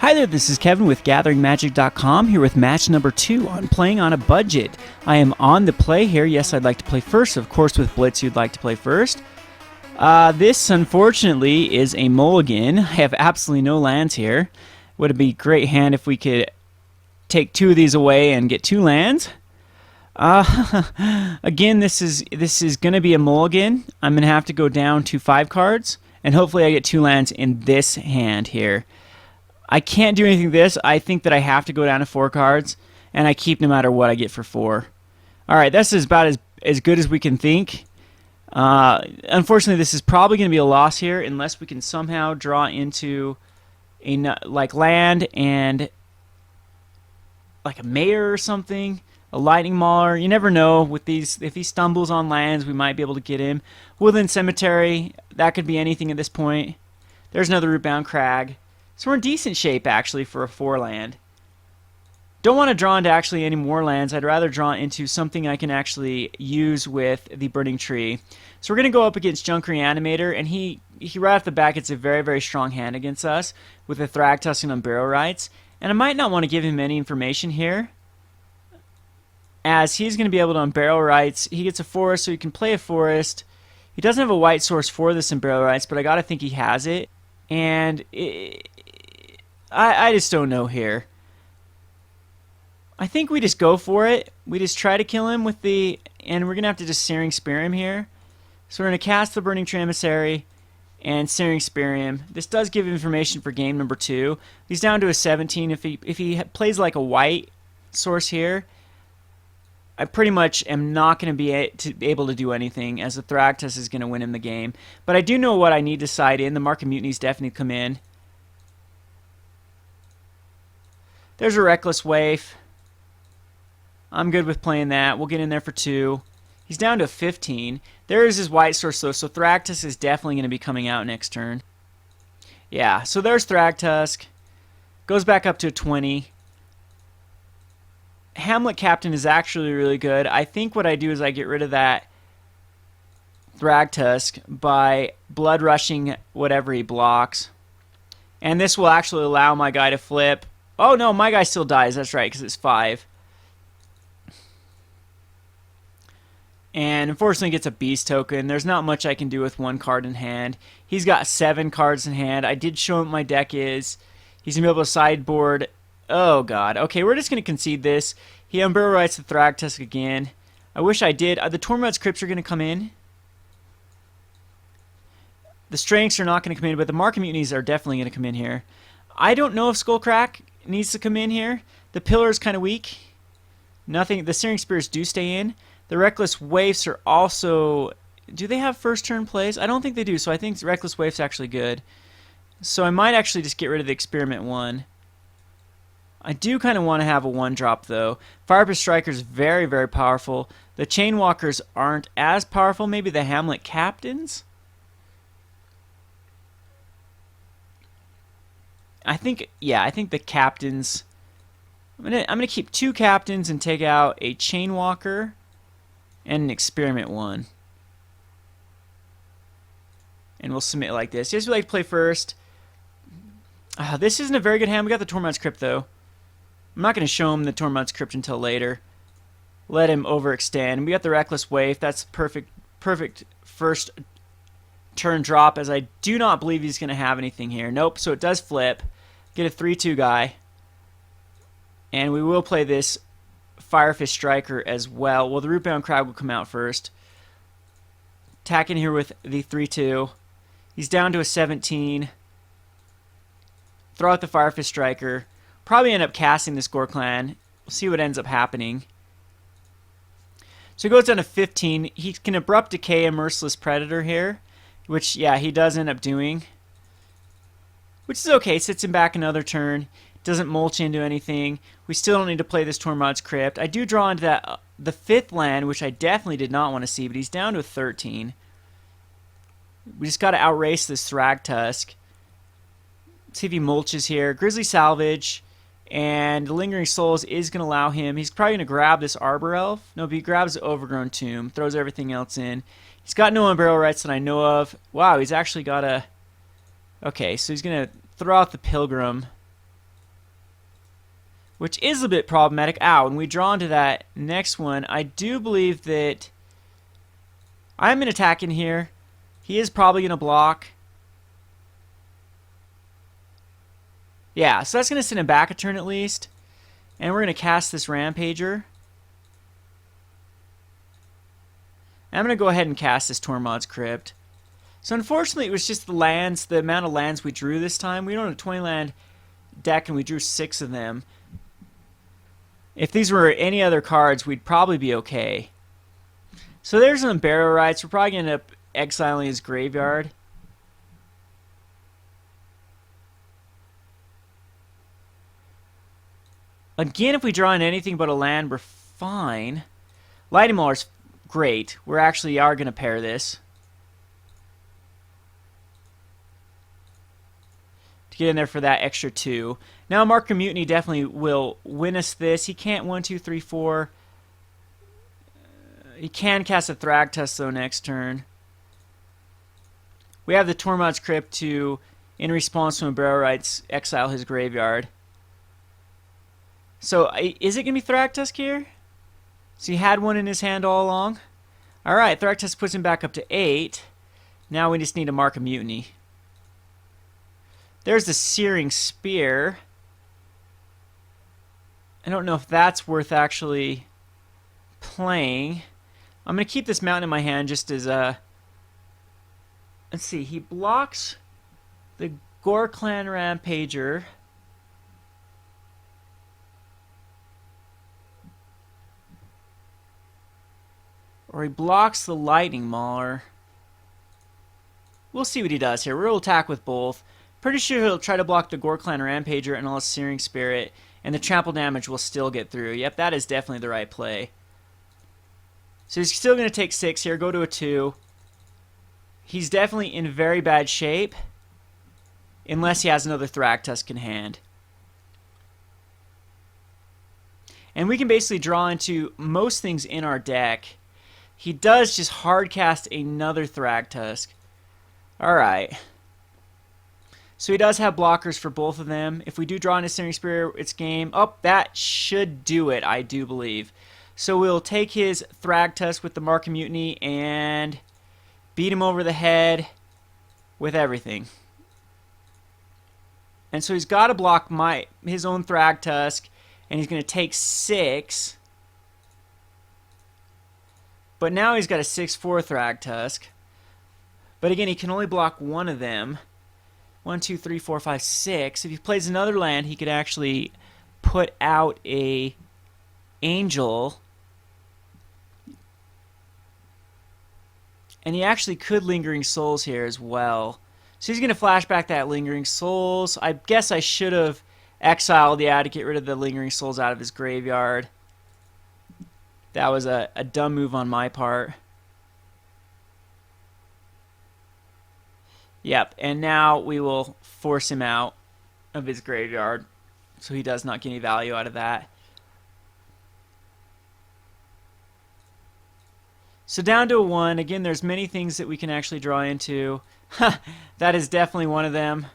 Hi there, this is Kevin with GatheringMagic.com here with match number 2 on Playing on a Budget. I am on the play here. Yes, I'd like to play first. Of course, with Blitz, you'd like to play first. This, unfortunately, is a mulligan. I have absolutely no lands here. Would be a great hand if we could take 2 of these away and get 2 lands. Again, this is going to be a mulligan. I'm going to have to go down to 5 cards, and hopefully I get 2 lands in this hand here. I can't do anything with this. I think that I have to go down to 4 cards, and I keep no matter what I get for 4. Alright, that's about as good as we can think. Unfortunately, this is probably going to be a loss here unless we can somehow draw into a land and like a Mayor or something, a Lightning Mauler. You never know with these. If he stumbles on lands, we might be able to get him. Woodland Cemetery, that could be anything at this point. There's another Rootbound Crag. So we're in decent shape, actually, for a 4 land. Don't want to draw into actually any more lands. I'd rather draw into something I can actually use with the Burning-Tree. So we're going to go up against Junk Reanimator, and he right off the bat gets a very, very strong hand against us with a Thragtusk and Unburial Rites. And I might not want to give him any information here, as he's going to be able to Unburial Rites. He gets a forest, so he can play a forest. He doesn't have a white source for this Unburial Rites, but I got to think he has it. And I just don't know here. I think we just go for it. We just try to kill him with the... And we're going to have to just Searing Spear him here. So we're going to cast the Burning-Tree Emissary and Searing Spear him. This does give information for game number 2. He's down to a 17. If he plays like a white source here, I pretty much am not going to be able to do anything, as the Thragtusk is going to win him the game. But I do know what I need to side in. The Mark of Mutiny definitely come in. There's a Reckless Waif. I'm good with playing that. We'll get in there for 2. He's down to 15. There is his white source, though, so Thragtusk is definitely going to be coming out next turn. Yeah, so there's Thragtusk. Goes back up to a 20. Hamlet Captain is actually really good. I think what I do is I get rid of that Thragtusk by blood rushing whatever he blocks. And this will actually allow my guy to flip. Oh no, my guy still dies. That's right, because it's 5. And unfortunately gets a beast token. There's not much I can do with 1 card in hand. He's got 7 cards in hand. I did show him what my deck is. He's going to be able to sideboard. Oh god. Okay, we're just going to concede this. He Unburial Rites the Thragtusk again. I wish I did. The Tormod's Crypts are going to come in. The Strengths are not going to come in, but the Mark of Mutinies are definitely going to come in here. I don't know if Skullcrack needs to come in here. The Pillar is kind of weak. Nothing. The Searing Spears do stay in. The Reckless Waifs are also... Do they have first turn plays? I don't think they do, so I think Reckless Waif's actually good. So I might actually just get rid of the Experiment 1. I do kind of want to have a 1-drop, though. Firefist Striker is very, very powerful. The Chainwalkers aren't as powerful. Maybe the Hamlet Captains? I think the Captains... I'm gonna keep 2 Captains and take out a Chainwalker and an Experiment 1. And we'll submit like this. Just like to play first. This isn't a very good hand. We got the Tormod's Crypt, though. I'm not going to show him the Tormod's Crypt until later. Let him overextend. We got the Reckless Waif. That's perfect first turn drop, as I do not believe he's going to have anything here. Nope, so it does flip. Get a 3-2 guy. And we will play this Firefist Striker as well. Well, the Rootbound Crag will come out first. Attack in here with the 3-2. He's down to a 17. Throw out the Firefist Striker. Probably end up casting this Ghor-Clan. We'll see what ends up happening. So he goes down to 15. He can Abrupt Decay a Merciless Predator here, which, yeah, he does end up doing. Which is okay. Sits him back another turn. Doesn't mulch into anything. We still don't need to play this Tormod's Crypt. I do draw into that the 5th land, which I definitely did not want to see, but he's down to a 13. We just got to outrace this Thragtusk. See if he mulches here. Grizzly Salvage and the Lingering Souls is going to allow him. He's probably going to grab this Arbor Elf. No, but he grabs the Overgrown Tomb, throws everything else in. He's got no Unburial Rites that I know of. Wow, he's actually got a... Okay, so he's going to throw out the Pilgrim. which is a bit problematic. Ow, when we draw into that next one, I do believe that I'm going to attack in here. He is probably going to block. Yeah, so that's going to send him back a turn at least. And we're going to cast this Rampager. I'm going to go ahead and cast this Tormod's Crypt. So unfortunately, it was just the lands, the amount of lands we drew this time. We don't have a 20 land deck and we drew 6 of them. If these were any other cards, we'd probably be okay. So there's some Barrow Rights. We're probably going to end up exiling his graveyard. Again, if we draw in anything but a land, we're fine. Lightning Mauler's great. We actually are going to pair this to get in there for that extra 2. Now, Mark of Mutiny definitely will win us this. He can't 1, 2, 3, 4. He can cast a Thragtusk, though, next turn. We have the Tormod's Crypt to, in response to a Barrow Rights, exile his graveyard. So, is it going to be Thragtusk here? So he had one in his hand all along. Alright, Thragtusk puts him back up to 8. Now we just need a Mark of Mutiny. There's the Searing Spear. I don't know if that's worth actually playing. I'm going to keep this mountain in my hand just as a... Let's see, he blocks the Ghor-Clan Rampager. Or he blocks the Lightning Mauler. We'll see what he does here. We'll attack with both. Pretty sure he'll try to block the Ghor-Clan Rampager and all Searing Spirit, and the trample damage will still get through. Yep, that is definitely the right play. So he's still going to take 6 here, go to a 2. He's definitely in very bad shape, unless he has another Thragtusk in hand. And we can basically draw into most things in our deck. He does just hard cast another Thragtusk. Alright. So he does have blockers for both of them. If we do draw into Searing Spear, it's game. Oh, that should do it, I do believe. So we'll take his Thragtusk with the Mark of Mutiny and beat him over the head with everything. And so he's got to block his own Thragtusk, and he's going to take 6. But now he's got a 6/4 Thragtusk. But again, he can only block one of them. 1, 2, 3, 4, 5, 6. If he plays another land, he could actually put out a Angel. And he actually could Lingering Souls here as well. So he's going to flash back that Lingering Souls. I guess I should have exiled the ad to get rid of the Lingering Souls out of his graveyard. That was a dumb move on my part. Yep, and now we will force him out of his graveyard so he does not get any value out of that. So down to a 1. Again, there's many things that we can actually draw into. That is definitely one of them.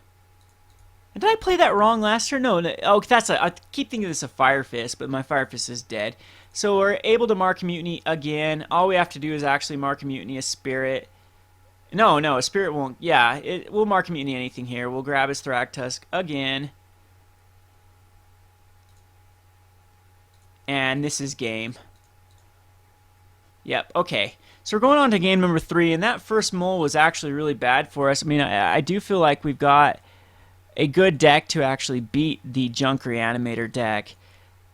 And did I play that wrong last turn? No, oh, I keep thinking this is a Firefist, but my Firefist is dead. So we're able to Mark of Mutiny again. All we have to do is actually Mark of Mutiny a Spirit. No, a Spirit won't. Yeah, we'll Mark of Mutiny anything here. We'll grab his Thragtusk again. And this is game. Yep, okay. So we're going on to game number 3, and that first mole was actually really bad for us. I mean, I do feel like we've got a good deck to actually beat the Junk Reanimator deck.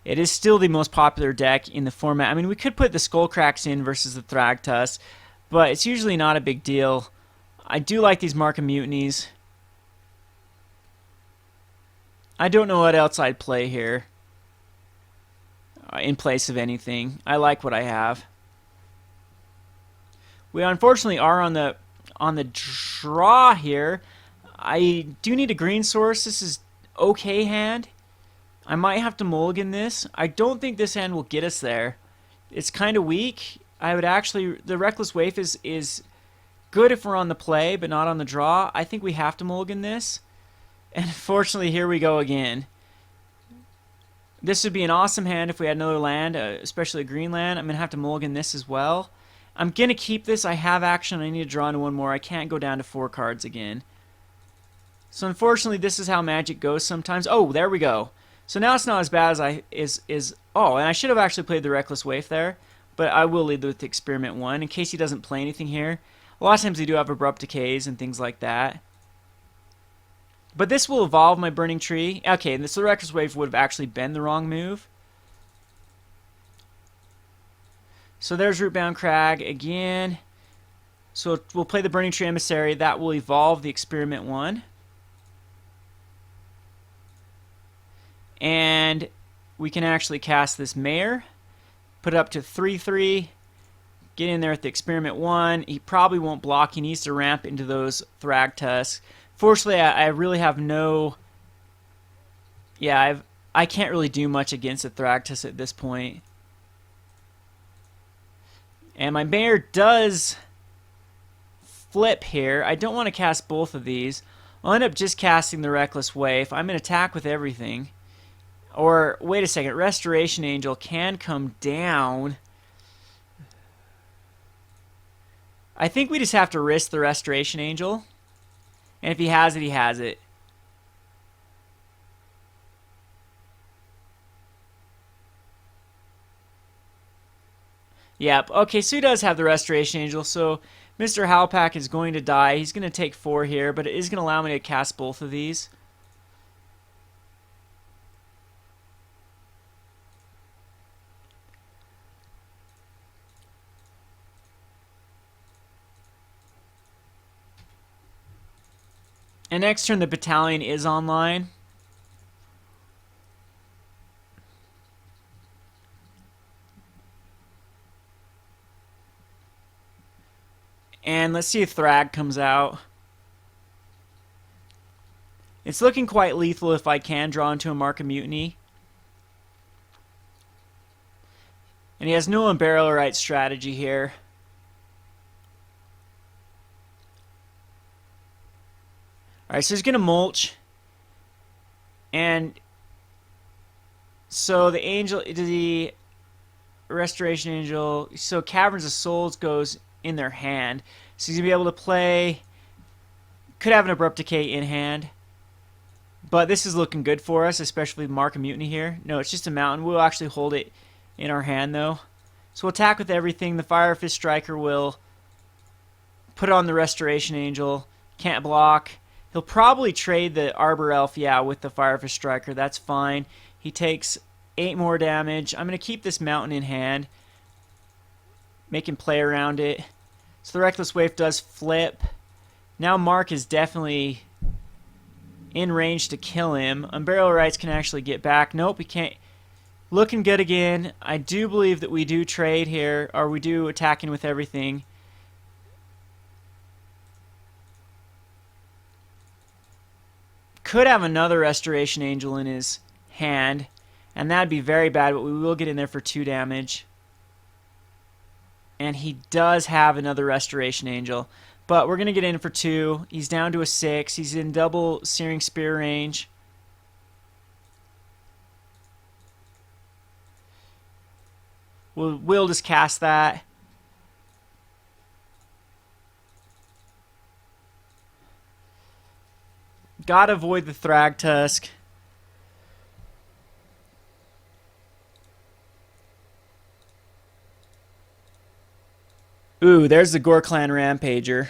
It is still the most popular deck in the format. I mean, we could put the Skullcracks in versus the Thragtusk, but it's usually not a big deal. I do like these Mark of Mutinies. I don't know what else I'd play here in place of anything. I like what I have. We unfortunately are on the draw here. I do need a green source. This is okay hand. I might have to mulligan this. I don't think this hand will get us there. It's kind of weak. I would actually... The Reckless Waif is good if we're on the play, but not on the draw. I think we have to mulligan this. And unfortunately, here we go again. This would be an awesome hand if we had another land, especially a green land. I'm going to have to mulligan this as well. I'm going to keep this. I have action. I need to draw into one more. I can't go down to 4 cards again. So unfortunately, this is how Magic goes sometimes. Oh, there we go. So now it's not as bad as oh, and I should have actually played the Reckless Waif there, but I will lead with Experiment 1 in case he doesn't play anything here. A lot of times they do have Abrupt Decays and things like that. But this will evolve my Burning Tree. Okay, and this Reckless Waif would have actually been the wrong move. So there's Rootbound Crag again. So we'll play the Burning-Tree Emissary. That will evolve the Experiment 1. And we can actually cast this Mayor. Put it up to 3/3. Get in there with the Experiment 1. He probably won't block. He needs to ramp into those Thragtusks. Fortunately, I really have no... Yeah, I can't really do much against the Thragtusk at this point. And my Mayor does flip here. I don't want to cast both of these. I'll end up just casting the Reckless Waif. I'm in attack with everything. Or, wait a second, Restoration Angel can come down. I think we just have to risk the Restoration Angel. And if he has it, he has it. Yep, okay, so he does have the Restoration Angel, so Mr. Howlpack is going to die. He's going to take 4 here, but it is going to allow me to cast both of these. And next turn, the Battalion is online. And let's see if Thrag comes out. It's looking quite lethal if I can draw into a Mark of Mutiny. And he has no Unburial strategy here. Alright, so he's going to mulch. And so the Angel, the Restoration Angel, so Caverns of Souls goes in their hand. So he's going to be able to play, could have an Abrupt Decay in hand. But this is looking good for us, especially Mark of Mutiny here. No, it's just a mountain. We'll actually hold it in our hand, though. So we'll attack with everything. The Firefist Striker will put on the Restoration Angel. Can't block. He'll probably trade the Arbor Elf, yeah, with the Firefist Striker. That's fine. He takes 8 more damage. I'm going to keep this mountain in hand. Make him play around it. So the Reckless Waif does flip. Now Mark is definitely in range to kill him. Unburial Rites can actually get back. Nope, he can't. Looking good again. I do believe that we do trade here, or we do attacking with everything. Could have another Restoration Angel in his hand, and that'd be very bad, but we will get in there for 2 damage. And he does have another Restoration Angel, but we're going to get in for 2. He's down to a 6. He's in double Searing Spear range. We'll just cast that. Gotta avoid the Thragtusk. Ooh, there's the Ghor-Clan Rampager.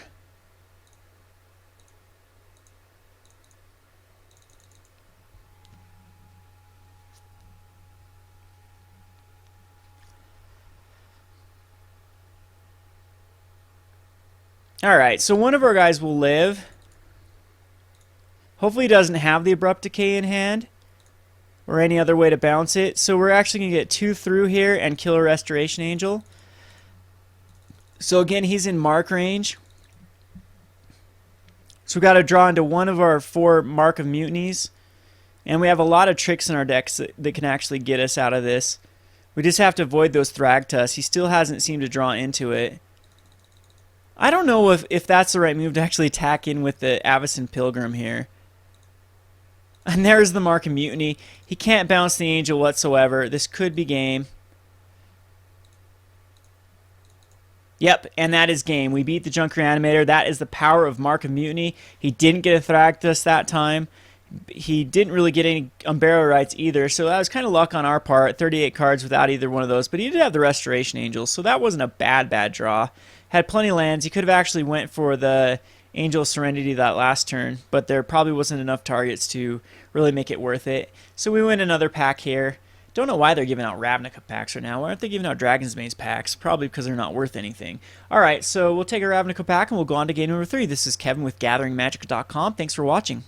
Alright, so one of our guys will live. Hopefully he doesn't have the Abrupt Decay in hand, or any other way to bounce it. So we're actually going to get 2 through here and kill a Restoration Angel. So again, he's in Mark range. So we've got to draw into one of our 4 Mark of Mutinies. And we have a lot of tricks in our decks that can actually get us out of this. We just have to avoid those Thragtusk. He still hasn't seemed to draw into it. I don't know if that's the right move to actually attack in with the Avacyn Pilgrim here. And there's the Mark of Mutiny. He can't bounce the Angel whatsoever. This could be game. Yep, and that is game. We beat the Junk Reanimator. That is the power of Mark of Mutiny. He didn't get a Thragtus that time. He didn't really get any Unburial Rights either, so that was kind of luck on our part. 38 cards without either one of those, but he did have the Restoration Angels, so that wasn't a bad draw. Had plenty of lands. He could have actually went for the Angel of Serenity that last turn, but there probably wasn't enough targets to really make it worth it. So we win another pack here. Don't know why they're giving out Ravnica packs right now. Why aren't they giving out Dragon's Maze packs? Probably because they're not worth anything. Alright, so we'll take a Ravnica pack and we'll go on to game number 3. This is Kevin with GatheringMagic.com. Thanks for watching.